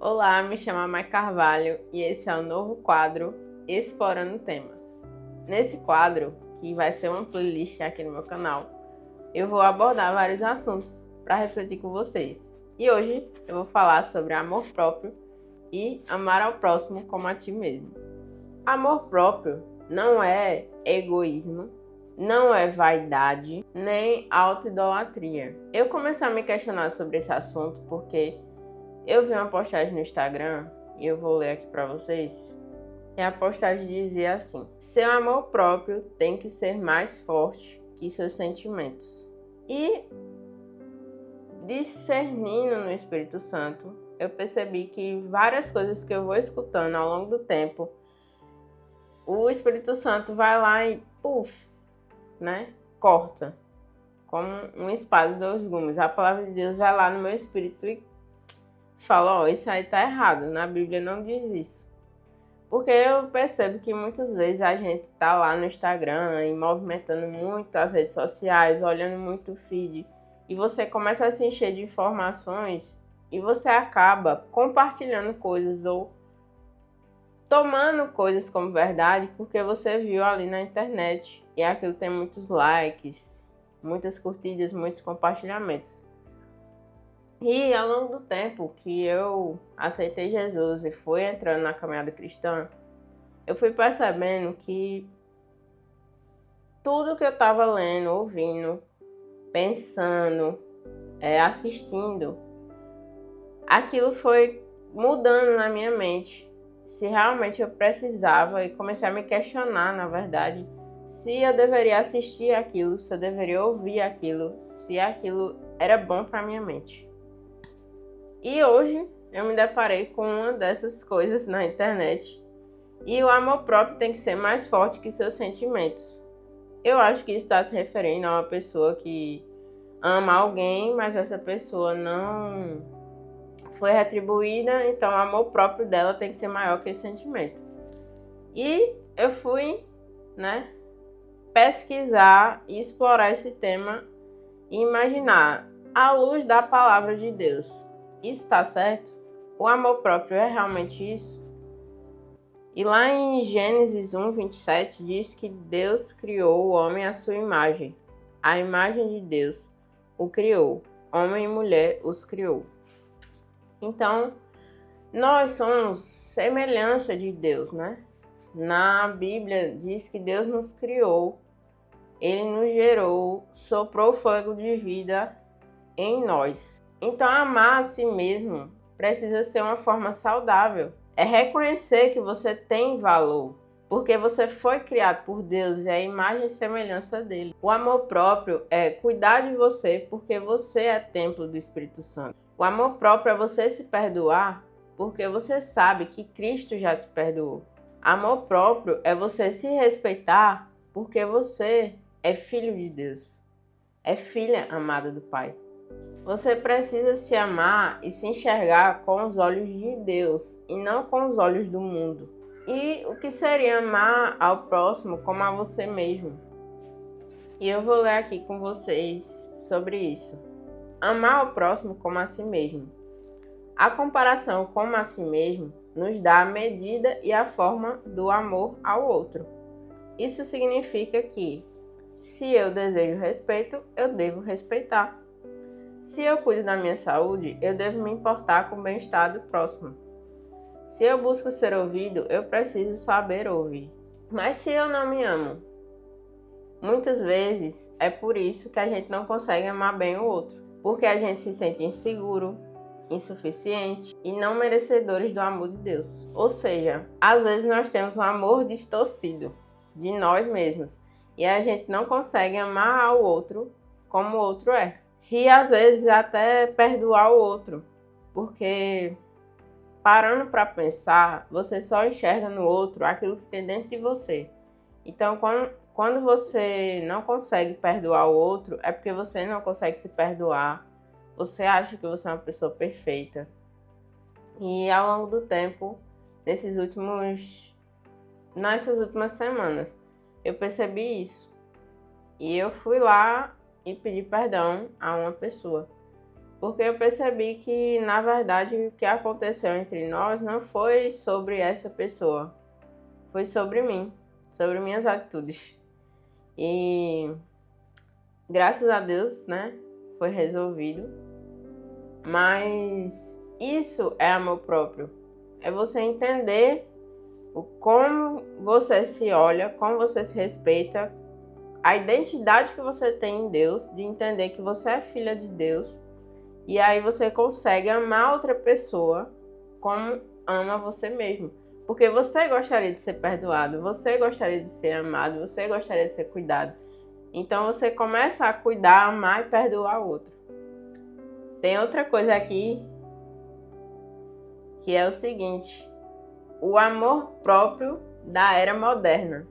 Olá, me chamo Mai Carvalho e esse é o novo quadro Explorando Temas. Nesse quadro, que vai ser uma playlist aqui no meu canal, eu vou abordar vários assuntos para refletir com vocês. E hoje eu vou falar sobre amor próprio e amar ao próximo como a ti mesmo. Amor próprio não é egoísmo, não é vaidade, nem autoidolatria. Eu comecei a me questionar sobre esse assunto porque eu vi uma postagem no Instagram e eu vou ler aqui para vocês. E a postagem dizia assim: seu amor próprio tem que ser mais forte que seus sentimentos. E discernindo no Espírito Santo, eu percebi que várias coisas que eu vou escutando ao longo do tempo, o Espírito Santo vai lá e corta, como uma espada de dois gumes. A palavra de Deus vai lá no meu espírito e fala, isso aí tá errado, na Bíblia não diz isso. Porque eu percebo que muitas vezes a gente tá lá no Instagram e movimentando muito as redes sociais, olhando muito o feed, e você começa a se encher de informações e você acaba compartilhando coisas ou tomando coisas como verdade porque você viu ali na internet e aquilo tem muitos likes, muitas curtidas, muitos compartilhamentos. E ao longo do tempo que eu aceitei Jesus e fui entrando na caminhada cristã, eu fui percebendo que tudo que eu estava lendo, ouvindo, pensando, assistindo, aquilo foi mudando na minha mente. Se realmente eu precisava, e comecei a me questionar, na verdade, se eu deveria assistir aquilo, se eu deveria ouvir aquilo, se aquilo era bom para minha mente. E hoje eu me deparei com uma dessas coisas na internet. E o amor próprio tem que ser mais forte que seus sentimentos. Eu acho que isso está se referindo a uma pessoa que ama alguém, mas essa pessoa não foi retribuída, então o amor próprio dela tem que ser maior que esse sentimento. E eu fui, pesquisar e explorar esse tema e imaginar, à luz da palavra de Deus, isso está certo? O amor próprio é realmente isso? E lá em Gênesis 1:27 diz que Deus criou o homem à sua imagem. A imagem de Deus o criou. Homem e mulher os criou. Então, nós somos semelhança de Deus, Na Bíblia diz que Deus nos criou, Ele nos gerou, soprou fôlego de vida em nós. Então, amar a si mesmo precisa ser uma forma saudável. É reconhecer que você tem valor, porque você foi criado por Deus e é a imagem e semelhança dele. O amor próprio é cuidar de você, porque você é templo do Espírito Santo. O amor próprio é você se perdoar, porque você sabe que Cristo já te perdoou. Amor próprio é você se respeitar, porque você é filho de Deus. É filha amada do Pai. Você precisa se amar e se enxergar com os olhos de Deus e não com os olhos do mundo. E o que seria amar ao próximo como a você mesmo? E eu vou ler aqui com vocês sobre isso. Amar ao próximo como a si mesmo. A comparação com a si mesmo nos dá a medida e a forma do amor ao outro. Isso significa que, se eu desejo respeito, eu devo respeitar. Se eu cuido da minha saúde, eu devo me importar com o bem-estar do próximo. Se eu busco ser ouvido, eu preciso saber ouvir. Mas se eu não me amo, muitas vezes é por isso que a gente não consegue amar bem o outro. Porque a gente se sente inseguro, insuficiente e não merecedores do amor de Deus. Ou seja, às vezes nós temos um amor distorcido de nós mesmos e a gente não consegue amar ao outro como o outro é. E às vezes até perdoar o outro, porque parando para pensar, você só enxerga no outro aquilo que tem dentro de você. Então, quando você não consegue perdoar o outro, é porque você não consegue se perdoar. Você acha que você é uma pessoa perfeita. E ao longo do tempo, nessas últimas semanas, eu percebi isso. E eu fui lá e pedi perdão a uma pessoa. Porque eu percebi que, na verdade, o que aconteceu entre nós não foi sobre essa pessoa. Foi sobre mim, sobre minhas atitudes. E graças a Deus, né, foi resolvido. Mas isso é amor próprio. É você entender como você se olha, como você se respeita, a identidade que você tem em Deus, de entender que você é filha de Deus. E aí você consegue amar outra pessoa como ama você mesmo. Porque você gostaria de ser perdoado, você gostaria de ser amado, você gostaria de ser cuidado. Então você começa a cuidar, amar e perdoar o outro. Tem outra coisa aqui que é o seguinte: o amor próprio da era moderna.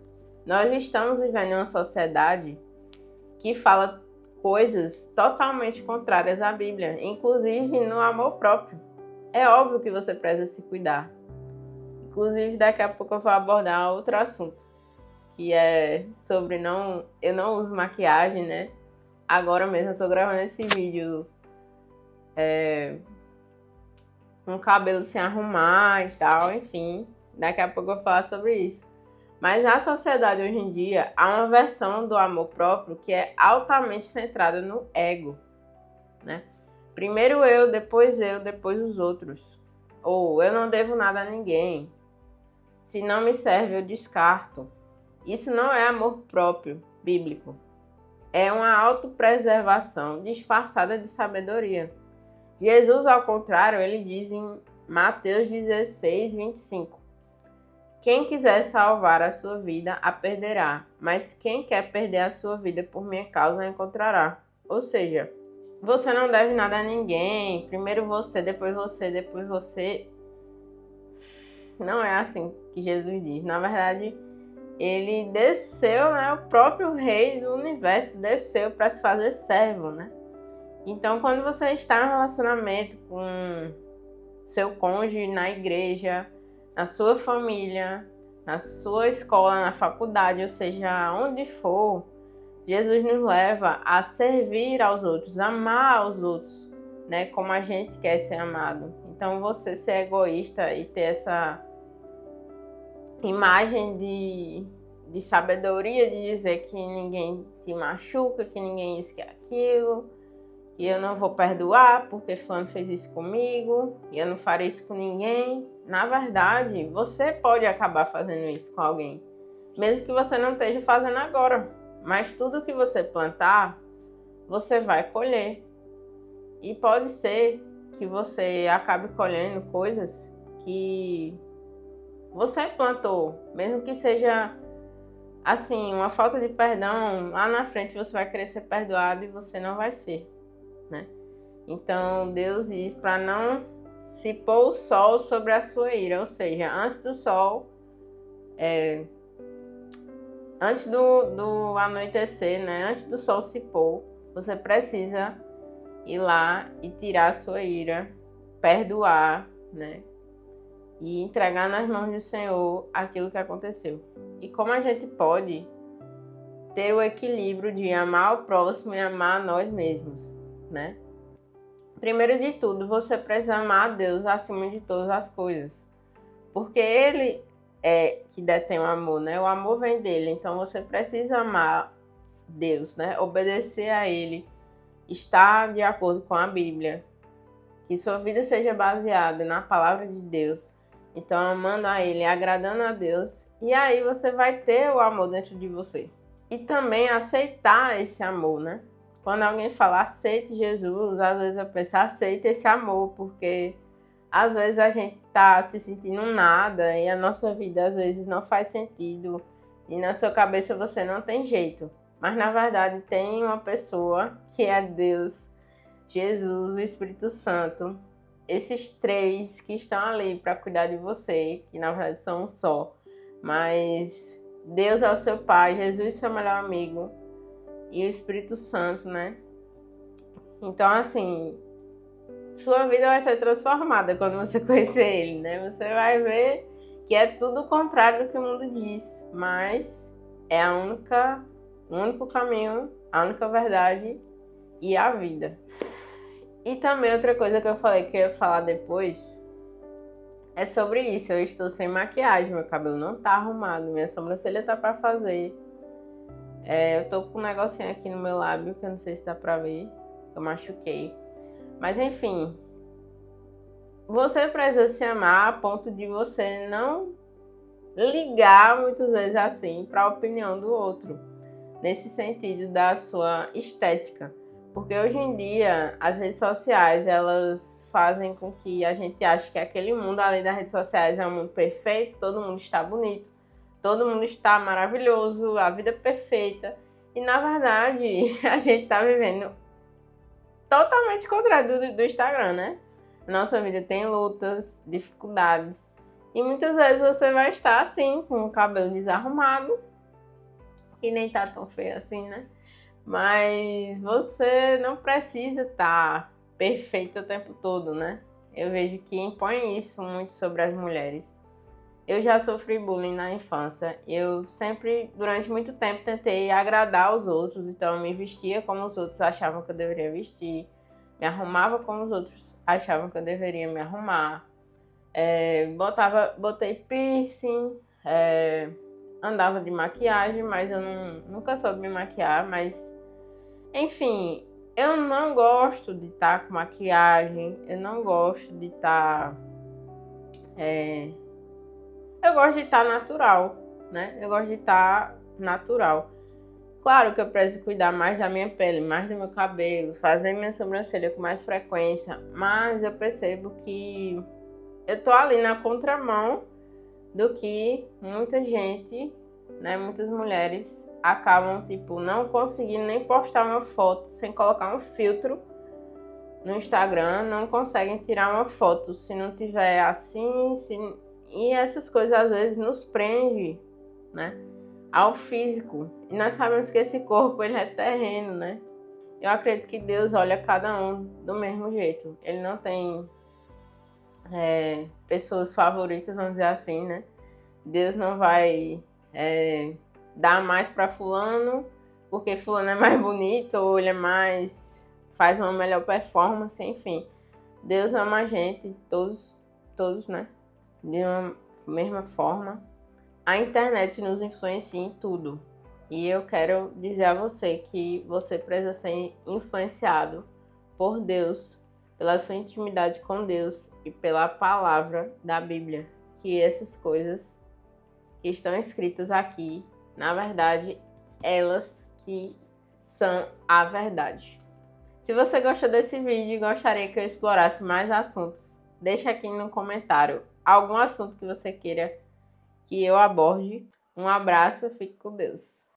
Nós estamos vivendo em uma sociedade que fala coisas totalmente contrárias à Bíblia, inclusive no amor próprio. É óbvio que você precisa se cuidar. Inclusive, daqui a pouco eu vou abordar outro assunto, que é sobre eu não uso maquiagem, né? Agora mesmo eu tô gravando esse vídeo com o cabelo sem arrumar e tal, enfim. Daqui a pouco eu vou falar sobre isso. Mas na sociedade hoje em dia, há uma versão do amor próprio que é altamente centrada no ego, né? Primeiro eu, depois os outros. Ou eu não devo nada a ninguém. Se não me serve, eu descarto. Isso não é amor próprio bíblico. É uma autopreservação disfarçada de sabedoria. Jesus, ao contrário, ele diz em Mateus 16, 25. Quem quiser salvar a sua vida, a perderá. Mas quem quer perder a sua vida por minha causa, a encontrará. Ou seja, você não deve nada a ninguém. Primeiro você, depois você, depois você. Não é assim que Jesus diz. Na verdade, ele desceu, né? O próprio rei do universo desceu para se fazer servo, né? Então, quando você está em um relacionamento com seu cônjuge na igreja, na sua família, na sua escola, na faculdade, ou seja, onde for, Jesus nos leva a servir aos outros, amar aos outros, né? Como a gente quer ser amado. Então, você ser egoísta e ter essa imagem de sabedoria, de dizer que ninguém te machuca, que ninguém isso, que aquilo, e eu não vou perdoar porque fulano fez isso comigo, e eu não farei isso com ninguém. Na verdade, você pode acabar fazendo isso com alguém, mesmo que você não esteja fazendo agora. Mas tudo que você plantar, você vai colher. E pode ser que você acabe colhendo coisas que você plantou, mesmo que seja assim, uma falta de perdão. Lá na frente você vai querer ser perdoado e você não vai ser, né? Então Deus diz para não se pôr o sol sobre a sua ira, ou seja, antes do sol, antes do anoitecer, né? Antes do sol se pôr, você precisa ir lá e tirar a sua ira, perdoar, né? E entregar nas mãos do Senhor aquilo que aconteceu. E como a gente pode ter o equilíbrio de amar o próximo e amar a nós mesmos, né? Primeiro de tudo, você precisa amar a Deus acima de todas as coisas. Porque Ele é que detém o amor, né? O amor vem dele. Então você precisa amar Deus, né? Obedecer a Ele, estar de acordo com a Bíblia. Que sua vida seja baseada na palavra de Deus. Então, amando a Ele, agradando a Deus. E aí você vai ter o amor dentro de você. E também aceitar esse amor, né? Quando alguém fala aceite Jesus, às vezes eu penso aceite esse amor, porque às vezes a gente tá se sentindo nada e a nossa vida às vezes não faz sentido e na sua cabeça você não tem jeito. Mas na verdade tem uma pessoa que é Deus, Jesus, o Espírito Santo, esses três que estão ali para cuidar de você, que na verdade são um só, mas Deus é o seu Pai, Jesus é seu melhor amigo e o Espírito Santo, né? Então, assim, sua vida vai ser transformada quando você conhecer Ele, né? Você vai ver que é tudo o contrário do que o mundo diz, mas é o único caminho, a única verdade e a vida. E também outra coisa que eu falei que eu ia falar depois é sobre isso. Eu estou sem maquiagem, meu cabelo não tá arrumado, minha sobrancelha tá pra fazer. Eu tô com um negocinho aqui no meu lábio que eu não sei se dá pra ver. Eu machuquei. Mas enfim, você precisa se amar a ponto de você não ligar muitas vezes assim para a opinião do outro, nesse sentido da sua estética. Porque hoje em dia as redes sociais, elas fazem com que a gente ache que aquele mundo além das redes sociais é um mundo perfeito, todo mundo está bonito, todo mundo está maravilhoso, a vida é perfeita. E na verdade a gente está vivendo totalmente contrário do Instagram, né? Nossa vida tem lutas, dificuldades. E muitas vezes você vai estar assim, com o cabelo desarrumado, que nem tá tão feio assim, né? Mas você não precisa estar perfeito o tempo todo, né? Eu vejo que impõe isso muito sobre as mulheres. Eu já sofri bullying na infância. Eu sempre, durante muito tempo, tentei agradar os outros. Então, eu me vestia como os outros achavam que eu deveria vestir. Me arrumava como os outros achavam que eu deveria me arrumar. Botei piercing, andava de maquiagem, mas eu nunca soube me maquiar. Mas, enfim, eu não gosto de estar com maquiagem. Eu não gosto de estar... Eu gosto de estar natural, né? Eu gosto de estar natural. Claro que eu preciso cuidar mais da minha pele, mais do meu cabelo, fazer minha sobrancelha com mais frequência, mas eu percebo que eu tô ali na contramão do que muita gente, né, muitas mulheres acabam, tipo, não conseguindo nem postar uma foto sem colocar um filtro no Instagram, não conseguem tirar uma foto se não tiver assim, e essas coisas às vezes nos prendem, né, ao físico. E nós sabemos que esse corpo, ele é terreno, né? Eu acredito que Deus olha cada um do mesmo jeito. Ele não tem pessoas favoritas, vamos dizer assim, né? Deus não vai dar mais para fulano porque fulano é mais bonito ou ele faz uma melhor performance, enfim. Deus ama a gente, todos, né? De uma mesma forma. A internet nos influencia em tudo. E eu quero dizer a você que você precisa ser influenciado por Deus, pela sua intimidade com Deus e pela palavra da Bíblia. Que essas coisas que estão escritas aqui, na verdade, elas que são a verdade. Se você gostou desse vídeo e gostaria que eu explorasse mais assuntos, deixa aqui no comentário algum assunto que você queira que eu aborde. Um abraço, fique com Deus.